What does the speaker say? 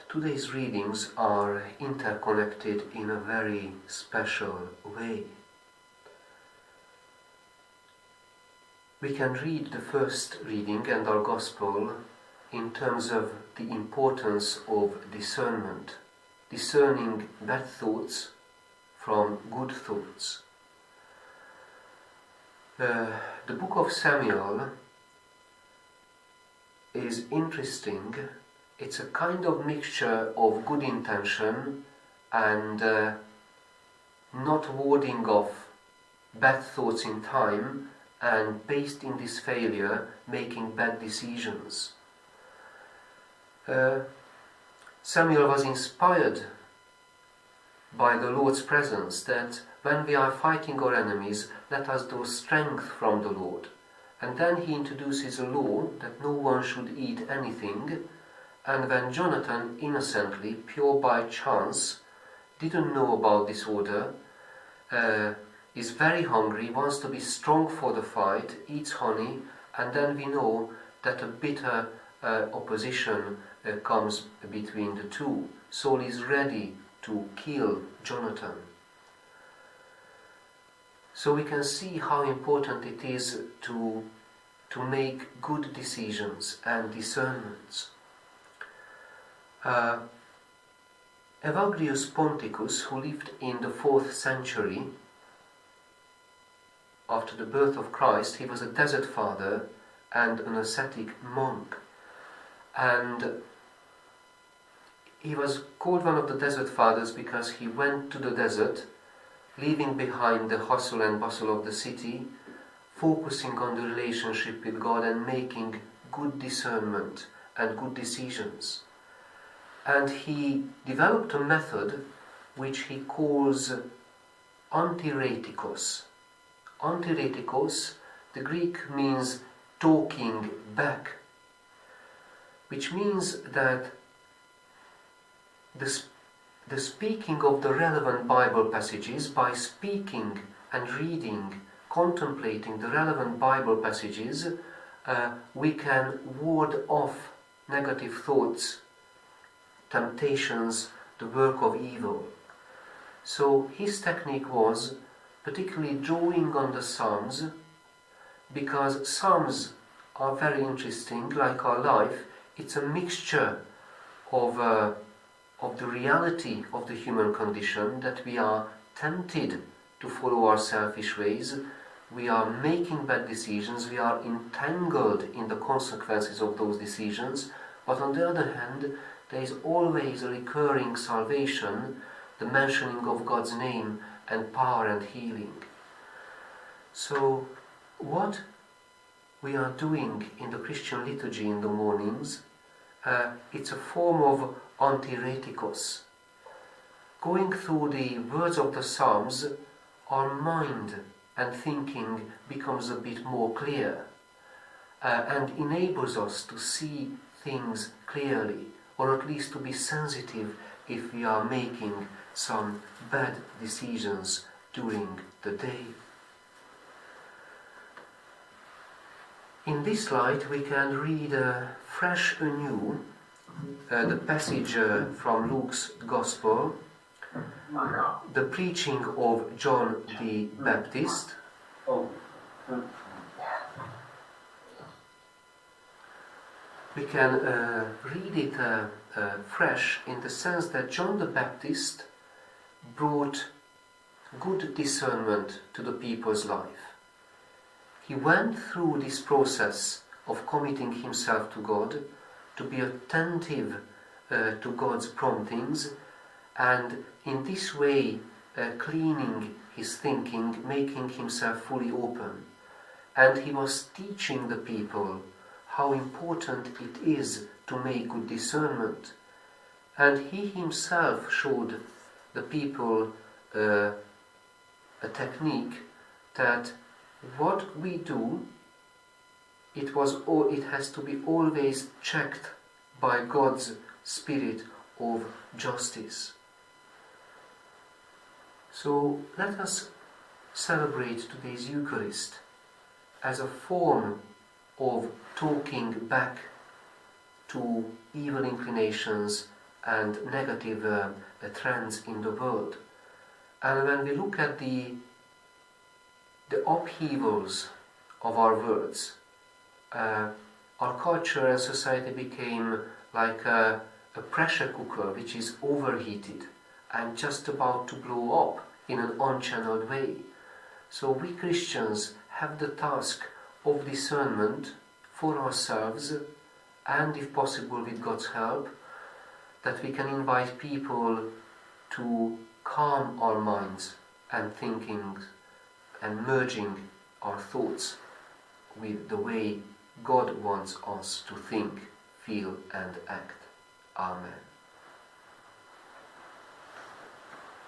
Today's readings are interconnected in a very special way. We can read the first reading and our Gospel in terms of the importance of discernment, discerning bad thoughts from good thoughts. The book of Samuel is interesting. It's a kind of mixture of good intention and not warding off bad thoughts in time, and based in this failure making bad decisions. Samuel was inspired by the Lord's presence that when we are fighting our enemies, let us draw strength from the Lord. And then he introduces a law that no one should eat anything. And when Jonathan innocently, pure by chance, didn't know about this order, is very hungry, wants to be strong for the fight, eats honey, and then we know that a bitter opposition comes between the two. Saul is ready to kill Jonathan. So we can see how important it is to make good decisions and discernments. Evagrius Ponticus, who lived in the 4th century after the birth of Christ, he was a desert father and an ascetic monk. And he was called one of the desert fathers because he went to the desert, leaving behind the hustle and bustle of the city, focusing on the relationship with God and making good discernment and good decisions. And he developed a method which he calls antiretikos. Antiretikos, the Greek means talking back, which means that the speaking of the relevant Bible passages, by speaking and reading, contemplating the relevant Bible passages, we can ward off negative thoughts, temptations, the work of evil. So his technique was particularly drawing on the Psalms, because Psalms are very interesting, like our life. It's a mixture of the reality of the human condition, that we are tempted to follow our selfish ways, we are making bad decisions, we are entangled in the consequences of those decisions, but on the other hand, there is always a recurring salvation, the mentioning of God's name and power and healing. So, what we are doing in the Christian liturgy in the mornings, it's a form of antiretikos. Going through the words of the Psalms, our mind and thinking becomes a bit more clear and enables us to see things clearly, or at least to be sensitive if we are making some bad decisions during the day. In this light we can read fresh anew the passage from Luke's Gospel, the preaching of John the Baptist. We can read it fresh in the sense that John the Baptist brought good discernment to the people's life. He went through this process of committing himself to God, to be attentive to God's promptings, and in this way cleaning his thinking, making himself fully open. And he was teaching the people how important it is to make good discernment. And he himself showed the people a technique that what we do, it has to be always checked by God's spirit of justice. So let us celebrate today's Eucharist as a form of talking back to evil inclinations and negative trends in the world. And when we look at the upheavals of our words, our culture and society became like a pressure cooker which is overheated and just about to blow up in an unchanneled way. So we Christians have the task of discernment for ourselves, and if possible with God's help, that we can invite people to calm our minds and thinkings and merging our thoughts with the way God wants us to think, feel and act. Amen.